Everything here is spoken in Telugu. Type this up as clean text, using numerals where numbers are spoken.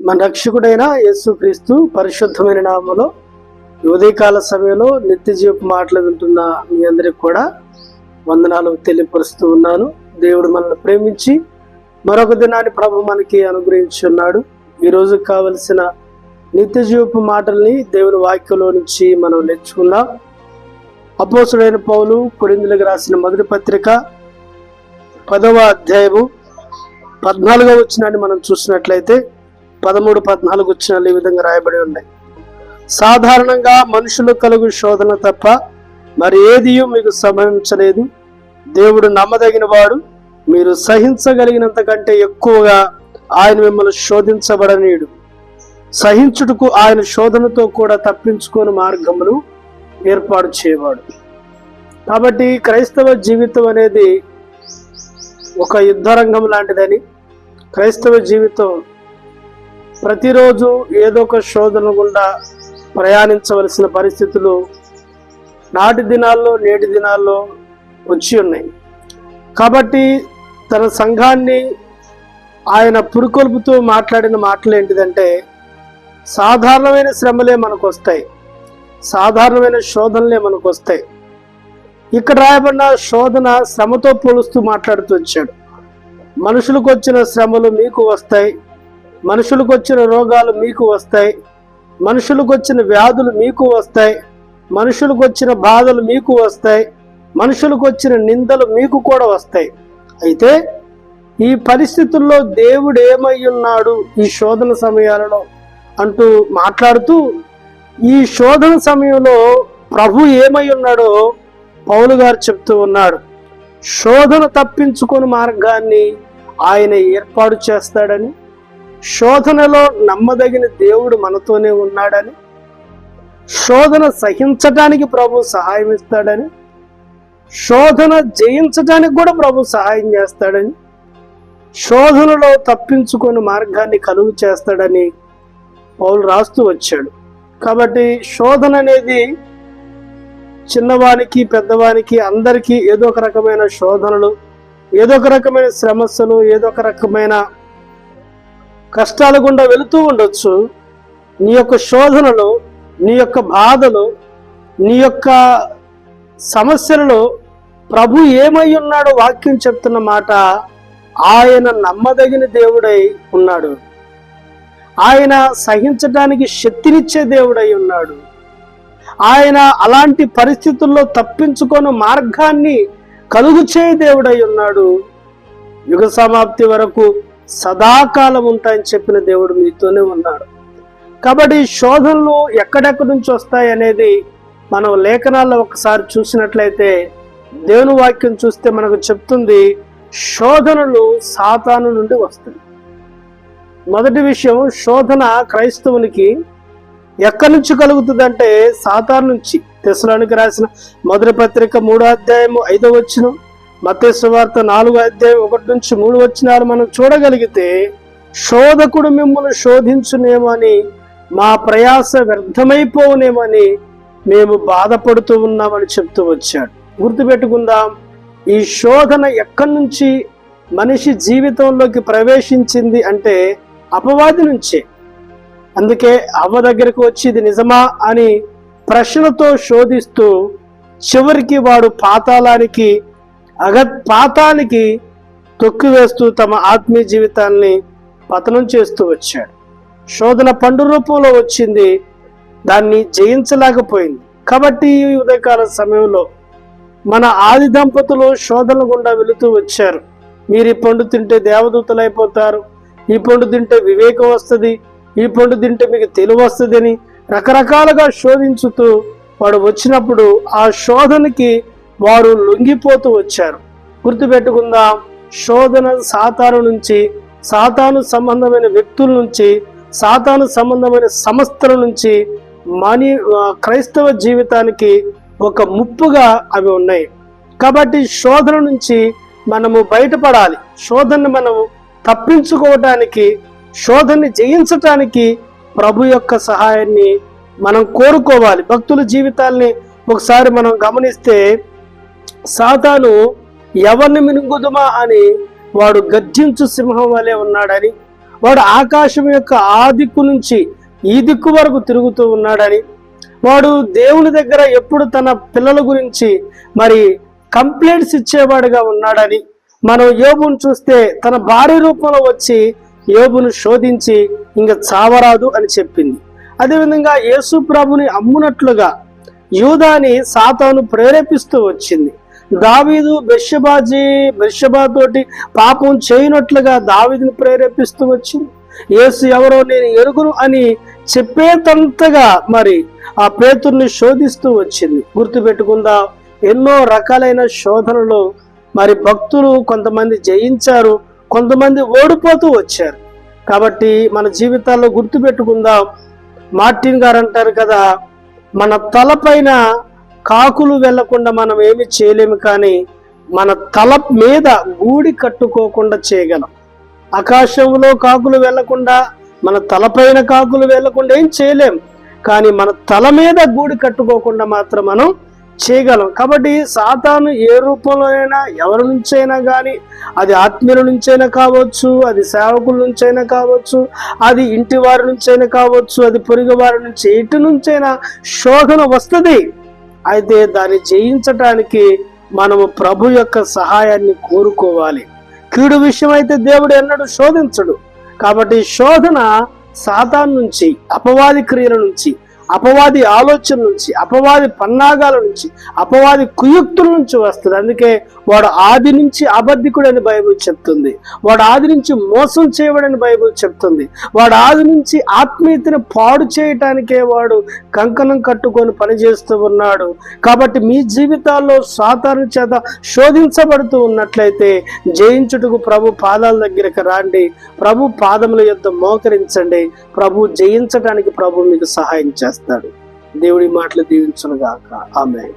మన రక్షకుడైన యేసుక్రీస్తు పరిశుద్ధమైన నామములో ఉదయకాల సమయంలో నిత్య జీవపు మాటలు వింటున్న మీ అందరికి కూడా వందనాలు తెలియపరుస్తూ ఉన్నాను. దేవుడు మనల్ని ప్రేమించి మరొక దినాన్ని ప్రభు మనకి అనుగ్రహించి ఉన్నాడు. ఈరోజు కావలసిన నిత్య జీవపు మాటల్ని దేవుని వాక్యంలో నుంచి మనం నేర్చుకుందాం. అపోస్తుడైన పౌలు కొరింథీయులకు రాసిన మొదటి పత్రిక 10వ అధ్యాయము 14వ వచనాన్ని మనం చూసినట్లయితే 13-14 వచనాలు ఈ విధంగా రాయబడి ఉన్నాయి. సాధారణంగా మనుషులు కలుగు శోధన తప్ప మరి ఏది మీకు సంభవించలేదు. దేవుడు నమ్మదగిన వాడు, మీరు సహించగలిగినంత కంటే ఎక్కువగా ఆయన మిమ్మల్ని శోధించబడనీయుడు. సహించుటకు ఆయన శోధనతో కూడా తప్పించుకోని మార్గమును ఏర్పాటు చేయవాడు. కాబట్టి క్రైస్తవ జీవితం అనేది ఒక యుద్ధరంగం లాంటిదని, క్రైస్తవ జీవితం ప్రతిరోజు ఏదో ఒక శోధన గుండా ప్రయాణించవలసిన పరిస్థితులు నాటి దినాల్లో నేటి దినాల్లో వచ్చి ఉన్నాయి. కాబట్టి తన సంఘాన్ని ఆయన పురుకొల్పుతూ మాట్లాడిన మాటలు ఏంటిదంటే, సాధారణమైన శ్రమలే మనకు వస్తాయి, సాధారణమైన శోధనలే మనకు వస్తాయి. ఇక్కడ రాయబడిన శోధన శ్రమతో పోలుస్తూ మాట్లాడుతూ వచ్చాడు. మనుషులకు వచ్చిన శ్రమలు మీకు వస్తాయి, మనుషులకు వచ్చిన రోగాలు మీకు వస్తాయి, మనుషులకు వచ్చిన వ్యాధులు మీకు వస్తాయి, మనుషులకు వచ్చిన బాధలు మీకు వస్తాయి, మనుషులకు వచ్చిన నిందలు మీకు కూడా వస్తాయి. అయితే ఈ పరిస్థితుల్లో దేవుడు ఏమై ఉన్నాడు ఈ శోధన సమయాలలో అంటూ మాట్లాడుతూ, ఈ శోధన సమయంలో ప్రభు ఏమై ఉన్నాడో పౌలు గారు చెప్తూ ఉన్నాడు. శోధన తప్పించుకుని మార్గాన్ని ఆయన ఏర్పాటు చేస్తాడని, శోధనలో నమ్మదగిన దేవుడు మనతోనే ఉన్నాడని, శోధన సహించటానికి ప్రభు సహాయం ఇస్తాడని, శోధన జయించటానికి కూడా ప్రభు సహాయం చేస్తాడని, శోధనలో తప్పించుకుని మార్గాన్ని కలుగు చేస్తాడని పౌలు రాస్తూ వచ్చాడు. కాబట్టి శోధన అనేది చిన్నవానికి పెద్దవానికి అందరికీ ఏదో ఒక రకమైన శోధనలు, ఏదో ఒక రకమైన శ్రమస్సులు, ఏదో ఒక రకమైన కష్టాల గుండా వెళుతూ ఉండొచ్చు. నీ యొక్క శోధనలు, నీ యొక్క బాధలు, నీ యొక్క సమస్యలలో ప్రభు ఏమై ఉన్నాడో వాక్యం చెప్తున్న మాట, ఆయన నమ్మదగిన దేవుడై ఉన్నాడు, ఆయన సహించడానికి శక్తినిచ్చే దేవుడై ఉన్నాడు, ఆయన అలాంటి పరిస్థితుల్లో తప్పించుకొని మార్గాన్ని కలుగు చేయ దేవుడై ఉన్నాడు. యుగ సమాప్తి వరకు సదాకాలం ఉంటాయని చెప్పిన దేవుడు మీతోనే ఉన్నాడు. కాబట్టి శోధనలు ఎక్కడెక్కడి నుంచి వస్తాయి అనేది మనం లేఖనాల్లో ఒకసారి చూసినట్లయితే, దేవుని వాక్యం చూస్తే మనకు చెప్తుంది, శోధనలు సాతాను నుండి వస్తాయి. మొదటి విషయం, శోధన క్రైస్తవునికి ఎక్కడి నుంచి కలుగుతుందంటే సాతాను నుంచి. తెస్సలోనికి రాసిన మొదటి పత్రిక 3వ అధ్యాయము 5వ వచనం, మత్తయి సువార్త 4వ అధ్యాయం 1-3 వచనాలు మనం చూడగలిగితే, శోధకుడు మిమ్మల్ని శోధించునేమో అని, మా ప్రయాస వ్యర్థమైపోవునేమని మేము బాధపడుతూ ఉన్నామని చెప్తూ వచ్చాడు. గుర్తుపెట్టుకుందాం, ఈ శోధన ఎక్కడి నుంచి మనిషి జీవితంలోకి ప్రవేశించింది అంటే అపవాది నుంచే. అందుకే అవ్వ దగ్గరకు వచ్చి ఇది నిజమా అని ప్రశ్నలతో శోధిస్తూ చివరికి వాడు పాతానికి తొక్కివేస్తూ తమ ఆత్మీయ జీవితాన్ని పతనం చేస్తూ వచ్చాడు. శోధన పండు రూపంలో వచ్చింది, దాన్ని జయించలేకపోయింది. కాబట్టి ఈ ఉదయకాల సమయంలో మన ఆది దంపతులు శోధన గుండా వెళుతూ వచ్చారు. మీరు ఈ పండు తింటే దేవదూతలు అయిపోతారు, ఈ పండు తింటే వివేకం వస్తుంది, ఈ పండు తింటే మీకు తెలివి వస్తుంది అని రకరకాలుగా శోధించుతూ వాడు వచ్చినప్పుడు ఆ శోధనకి వారు లొంగిపోతూ వచ్చారు. గుర్తుపెట్టుకుందాం, శోధన సాతాను నుంచి, సాతాను సంబంధమైన వ్యక్తుల నుంచి, సాతాను సంబంధమైన సంస్థల నుంచి క్రైస్తవ జీవితానికి ఒక ముప్పుగా అవి ఉన్నాయి. కాబట్టి శోధన నుంచి మనము బయటపడాలి. శోధనని మనము తప్పించుకోవటానికి, శోధనని జయించటానికి ప్రభు యొక్క సహాయాన్ని మనం కోరుకోవాలి. భక్తుల జీవితాల్ని ఒకసారి మనం గమనిస్తే, సాతాను ఎవరిని మినుగుదుమా అని వాడు గర్జించు సింహం వలె ఉన్నాడని, వాడు ఆకాశం యొక్క ఆ దిక్కు నుంచి ఈ దిక్కు వరకు తిరుగుతూ ఉన్నాడని, వాడు దేవుని దగ్గర ఎప్పుడు తన పిల్లల గురించి మరి కంప్లైంట్స్ ఇచ్చేవాడుగా ఉన్నాడని, మనం యోబును చూస్తే తన భార్య రూపంలో వచ్చి యోబును శోధించి ఇంకా చావరాదు అని చెప్పింది. అదేవిధంగా యేసు ప్రభుని అమ్మునట్లుగా యూదాని సాతాను ప్రేరేపిస్తూ వచ్చింది. దావీదు బెర్షెబాతోటి పాపం చేయనట్లుగా దావీదుని ప్రేరేపిస్తూ వచ్చింది. యేసు ఎవరో నేను ఎరుగును అని చెప్పేటంతగా మరి ఆ పేతుర్ని శోధిస్తూ వచ్చింది. గుర్తుపెట్టుకుందా, ఎన్నో రకాలైన శోధనలు మరి భక్తులు కొంతమంది జయించారు, కొంతమంది ఓడిపోతూ వచ్చారు. కాబట్టి మన జీవితాల్లో గుర్తుపెట్టుకుందాం. మార్టిన్ గారు అంటారు కదా, మన తలపైన కాకులు వెళ్లకుండా మనం ఏమి చేయలేము, కానీ మన తల మీద గూడి కట్టుకోకుండా చేయగలం. ఆకాశంలో కాకులు వెళ్లకుండా, మన తలపైన కాకులు వెళ్లకుండా ఏం చేయలేం, కానీ మన తల మీద గూడి కట్టుకోకుండా మాత్రం మనం చేయగలం. కాబట్టి సాతాను ఏ రూపంలోనైనా ఎవరి నుంచైనా కానీ, అది ఆత్మీయుల నుంచైనా కావచ్చు, అది సేవకుల నుంచైనా కావచ్చు, అది ఇంటి వారి నుంచైనా కావచ్చు, అది పొరుగు వారి నుంచి ఎటు నుంచైనా శోధన వస్తుంది. అయితే దాన్ని జయించటానికి మనము ప్రభు యొక్క సహాయాన్ని కోరుకోవాలి. కీడు విషయం అయితే దేవుడు ఎన్నడూ శోధించడు. కాబట్టి శోధన సాతాను నుంచి, అపవాది క్రియల నుంచి, అపవాది ఆలోచన నుంచి, అపవాది పన్నాగాల నుంచి, అపవాది కుయుక్తుల నుంచి వస్తుంది. అందుకే వాడు ఆది నుంచి అబద్ధికుడని బైబిల్ చెప్తుంది. వాడు ఆది నుంచి మోసం చేయబడని బైబిల్ చెప్తుంది. వాడు ఆది నుంచి ఆత్మీయతను పాడు చేయటానికే వాడు కంకణం కట్టుకొని పనిచేస్తూ ఉన్నాడు. కాబట్టి మీ జీవితాల్లో సాతాను చేత శోధించబడుతూ ఉన్నట్లయితే జయించుటకు ప్రభు పాదాల దగ్గరికి రాండి, ప్రభు పాదముల యొద్ద మోకరించండి. ప్రభు జయించటానికి ప్రభు మీకు సహాయం చేస్తాడు. దేవుడి మాటలు దీవించునుగాక. ఆమేన్.